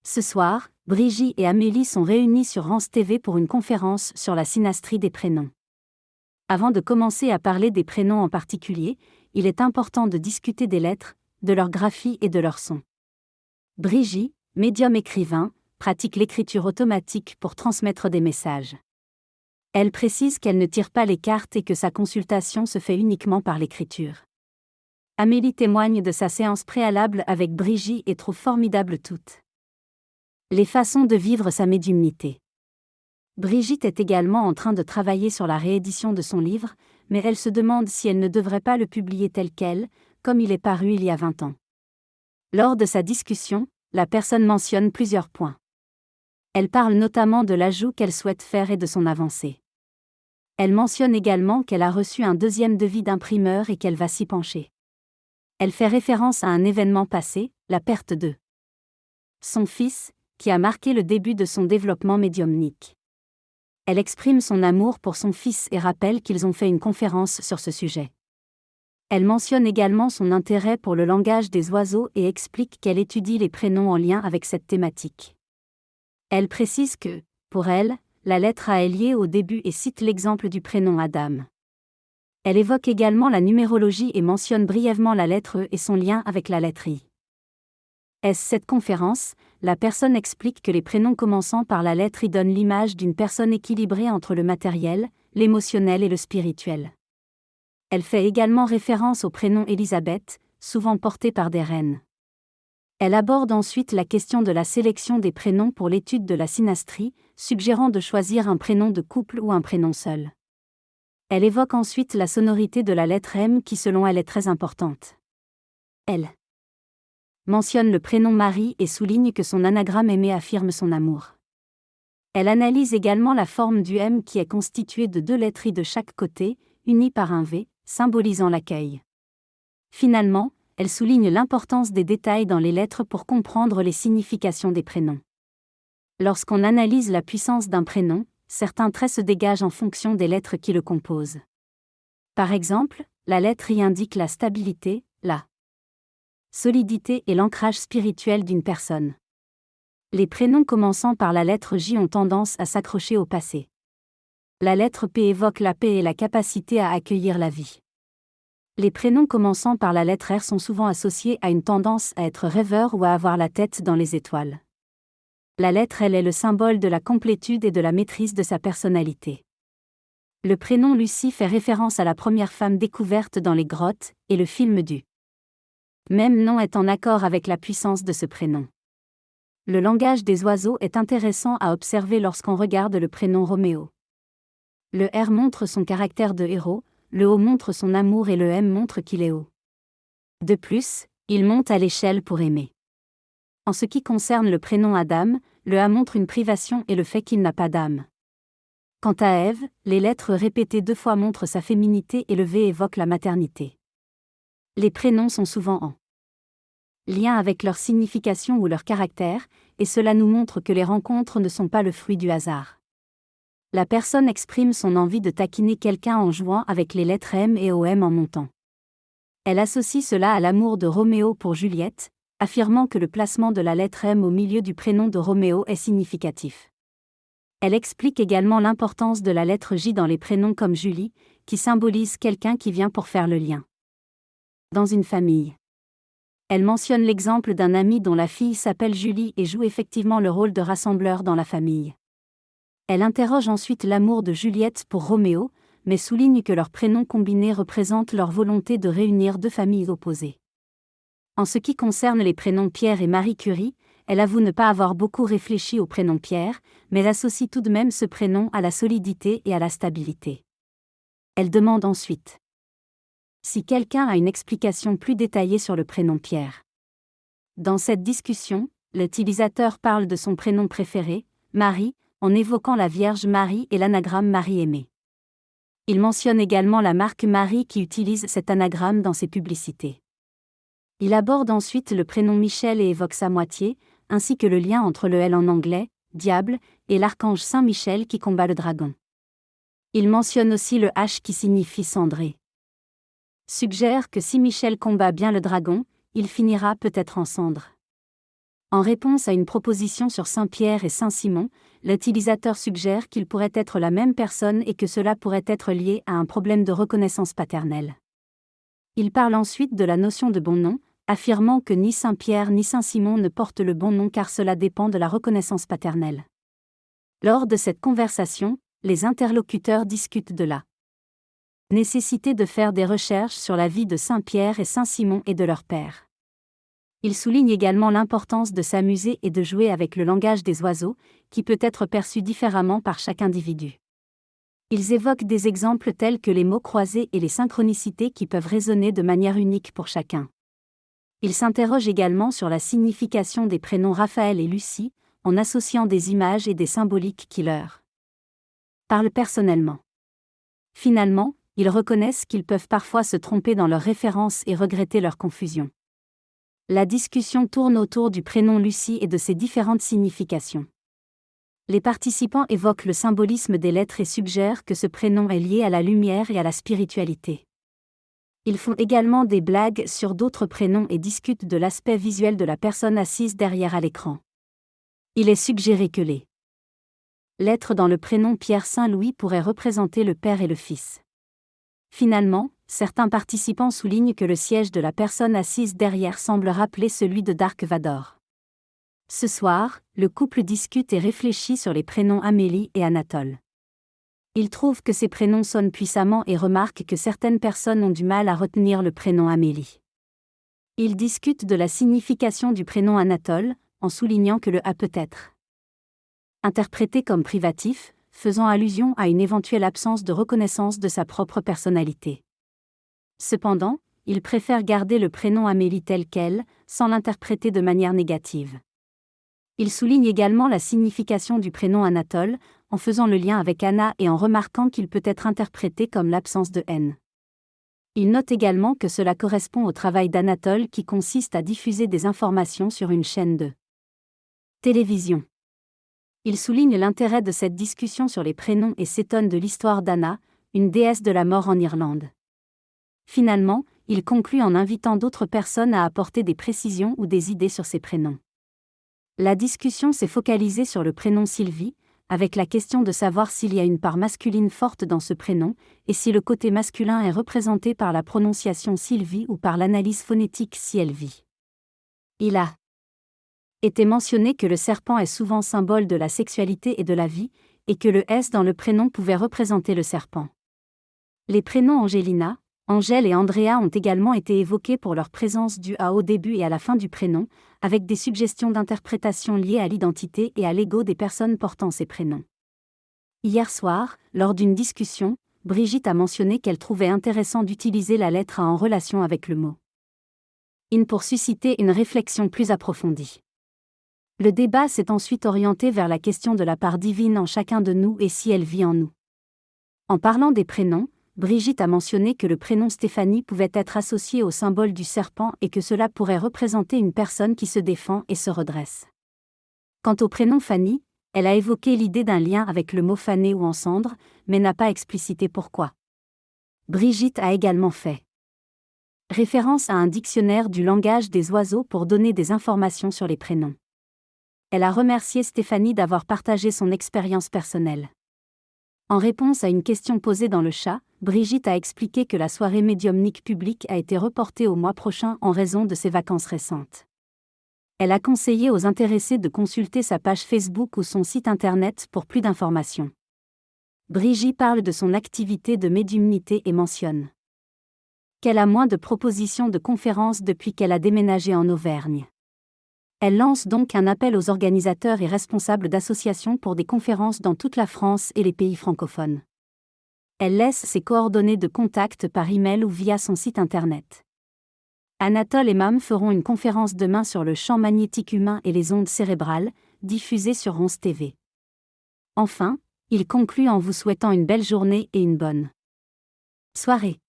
Ce soir, Brigitte et Amélie sont réunies sur Rance TV pour une conférence sur la synastrie des prénoms. Avant de commencer à parler des prénoms en particulier, il est important de discuter des lettres, de leur graphie et de leur son. Brigitte, médium écrivain, pratique l'écriture automatique pour transmettre des messages. Elle précise qu'elle ne tire pas les cartes et que sa consultation se fait uniquement par l'écriture. Amélie témoigne de sa séance préalable avec Brigitte et trouve formidables toutes les façons de vivre sa médiumnité. Brigitte est également en train de travailler sur la réédition de son livre, mais elle se demande si elle ne devrait pas le publier tel quel, comme il est paru il y a 20 ans. Lors de sa discussion, la personne mentionne plusieurs points. Elle parle notamment de l'ajout qu'elle souhaite faire et de son avancée. Elle mentionne également qu'elle a reçu un deuxième devis d'imprimeur et qu'elle va s'y pencher. Elle fait référence à un événement passé, la perte de son fils, qui a marqué le début de son développement médiumnique. Elle exprime son amour pour son fils et rappelle qu'ils ont fait une conférence sur ce sujet. Elle mentionne également son intérêt pour le langage des oiseaux et explique qu'elle étudie les prénoms en lien avec cette thématique. Elle précise que, pour elle, la lettre A est liée au début et cite l'exemple du prénom Adam. Elle évoque également la numérologie et mentionne brièvement la lettre E et son lien avec la lettre I. Cette conférence, la personne explique que les prénoms commençant par la lettre I donnent l'image d'une personne équilibrée entre le matériel, l'émotionnel et le spirituel. Elle fait également référence au prénom Elisabeth, souvent porté par des reines. Elle aborde ensuite la question de la sélection des prénoms pour l'étude de la synastrie, suggérant de choisir un prénom de couple ou un prénom seul. Elle évoque ensuite la sonorité de la lettre M qui selon elle est très importante. Elle mentionne le prénom Marie et souligne que son anagramme aimé affirme son amour. Elle analyse également la forme du M qui est constituée de 2 lettres I de chaque côté, unies par un V, symbolisant l'accueil. Finalement, elle souligne l'importance des détails dans les lettres pour comprendre les significations des prénoms. Lorsqu'on analyse la puissance d'un prénom, certains traits se dégagent en fonction des lettres qui le composent. Par exemple, la lettre I indique la stabilité, la solidité et l'ancrage spirituel d'une personne. Les prénoms commençant par la lettre J ont tendance à s'accrocher au passé. La lettre P évoque la paix et la capacité à accueillir la vie. Les prénoms commençant par la lettre R sont souvent associés à une tendance à être rêveur ou à avoir la tête dans les étoiles. La lettre L est le symbole de la complétude et de la maîtrise de sa personnalité. Le prénom Lucie fait référence à la première femme découverte dans les grottes, et le film du même nom est en accord avec la puissance de ce prénom. Le langage des oiseaux est intéressant à observer lorsqu'on regarde le prénom Roméo. Le R montre son caractère de héros, le O montre son amour et le M montre qu'il est haut. De plus, il monte à l'échelle pour aimer. En ce qui concerne le prénom Adam, le A montre une privation et le fait qu'il n'a pas d'âme. Quant à Ève, les lettres répétées 2 fois montrent sa féminité et le V évoque la maternité. Les prénoms sont souvent en lien avec leur signification ou leur caractère, et cela nous montre que les rencontres ne sont pas le fruit du hasard. La personne exprime son envie de taquiner quelqu'un en jouant avec les lettres M et OM en montant. Elle associe cela à l'amour de Roméo pour Juliette, affirmant que le placement de la lettre M au milieu du prénom de Roméo est significatif. Elle explique également l'importance de la lettre J dans les prénoms comme Julie, qui symbolise quelqu'un qui vient pour faire le lien dans une famille. Elle mentionne l'exemple d'un ami dont la fille s'appelle Julie et joue effectivement le rôle de rassembleur dans la famille. Elle interroge ensuite l'amour de Juliette pour Roméo, mais souligne que leurs prénoms combinés représentent leur volonté de réunir 2 familles opposées. En ce qui concerne les prénoms Pierre et Marie Curie, elle avoue ne pas avoir beaucoup réfléchi au prénom Pierre, mais elle associe tout de même ce prénom à la solidité et à la stabilité. Elle demande ensuite si quelqu'un a une explication plus détaillée sur le prénom Pierre. Dans cette discussion, l'utilisateur parle de son prénom préféré, Marie, en évoquant la Vierge Marie et l'anagramme Marie-Aimée. Il mentionne également la marque Marie qui utilise cet anagramme dans ses publicités. Il aborde ensuite le prénom Michel et évoque sa moitié, ainsi que le lien entre le L en anglais, diable, et l'archange Saint Michel qui combat le dragon. Il mentionne aussi le H qui signifie cendré. Suggère que si Michel combat bien le dragon, il finira peut-être en cendres. En réponse à une proposition sur Saint-Pierre et Saint-Simon, l'utilisateur suggère qu'ils pourraient être la même personne et que cela pourrait être lié à un problème de reconnaissance paternelle. Il parle ensuite de la notion de bon nom, affirmant que ni Saint-Pierre ni Saint-Simon ne portent le bon nom car cela dépend de la reconnaissance paternelle. Lors de cette conversation, les interlocuteurs discutent de la nécessité de faire des recherches sur la vie de Saint-Pierre et Saint-Simon et de leur père. Ils soulignent également l'importance de s'amuser et de jouer avec le langage des oiseaux, qui peut être perçu différemment par chaque individu. Ils évoquent des exemples tels que les mots croisés et les synchronicités qui peuvent résonner de manière unique pour chacun. Ils s'interrogent également sur la signification des prénoms Raphaël et Lucie, en associant des images et des symboliques qui leur parlent personnellement. Finalement, ils reconnaissent qu'ils peuvent parfois se tromper dans leurs références et regretter leur confusion. La discussion tourne autour du prénom Lucie et de ses différentes significations. Les participants évoquent le symbolisme des lettres et suggèrent que ce prénom est lié à la lumière et à la spiritualité. Ils font également des blagues sur d'autres prénoms et discutent de l'aspect visuel de la personne assise derrière à l'écran. Il est suggéré que les lettres dans le prénom Pierre Saint-Louis pourraient représenter le père et le fils. Finalement, certains participants soulignent que le siège de la personne assise derrière semble rappeler celui de Dark Vador. Ce soir, le couple discute et réfléchit sur les prénoms Amélie et Anatole. Ils trouvent que ces prénoms sonnent puissamment et remarquent que certaines personnes ont du mal à retenir le prénom Amélie. Ils discutent de la signification du prénom Anatole, en soulignant que le A peut être interprété comme privatif, faisant allusion à une éventuelle absence de reconnaissance de sa propre personnalité. Cependant, ils préfèrent garder le prénom Amélie tel quel, sans l'interpréter de manière négative. Ils soulignent également la signification du prénom Anatole, en faisant le lien avec Anna et en remarquant qu'il peut être interprété comme l'absence de haine. Ils notent également que cela correspond au travail d'Anatole qui consiste à diffuser des informations sur une chaîne de télévision. Ils soulignent l'intérêt de cette discussion sur les prénoms et s'étonnent de l'histoire d'Anna, une déesse de la mort en Irlande. Finalement, il conclut en invitant d'autres personnes à apporter des précisions ou des idées sur ces prénoms. La discussion s'est focalisée sur le prénom Sylvie, avec la question de savoir s'il y a une part masculine forte dans ce prénom, et si le côté masculin est représenté par la prononciation Sylvie ou par l'analyse phonétique Sylvie. Il a été mentionné que le serpent est souvent symbole de la sexualité et de la vie, et que le S dans le prénom pouvait représenter le serpent. Les prénoms Angelina, Angèle et Andrea ont également été évoqués pour leur présence du A au début et à la fin du prénom, avec des suggestions d'interprétation liées à l'identité et à l'ego des personnes portant ces prénoms. Hier soir, lors d'une discussion, Brigitte a mentionné qu'elle trouvait intéressant d'utiliser la lettre A en relation avec le mot in pour susciter une réflexion plus approfondie. Le débat s'est ensuite orienté vers la question de la part divine en chacun de nous et si elle vit en nous. En parlant des prénoms, Brigitte a mentionné que le prénom Stéphanie pouvait être associé au symbole du serpent et que cela pourrait représenter une personne qui se défend et se redresse. Quant au prénom Fanny, elle a évoqué l'idée d'un lien avec le mot faner ou en cendre, mais n'a pas explicité pourquoi. Brigitte a également fait référence à un dictionnaire du langage des oiseaux pour donner des informations sur les prénoms. Elle a remercié Stéphanie d'avoir partagé son expérience personnelle. En réponse à une question posée dans le chat, Brigitte a expliqué que la soirée médiumnique publique a été reportée au mois prochain en raison de ses vacances récentes. Elle a conseillé aux intéressés de consulter sa page Facebook ou son site internet pour plus d'informations. Brigitte parle de son activité de médiumnité et mentionne qu'elle a moins de propositions de conférences depuis qu'elle a déménagé en Auvergne. Elle lance donc un appel aux organisateurs et responsables d'associations pour des conférences dans toute la France et les pays francophones. Elle laisse ses coordonnées de contact par email ou via son site internet. Anatole et Mam feront une conférence demain sur le champ magnétique humain et les ondes cérébrales, diffusée sur 11 TV. Enfin, il conclut en vous souhaitant une belle journée et une bonne soirée.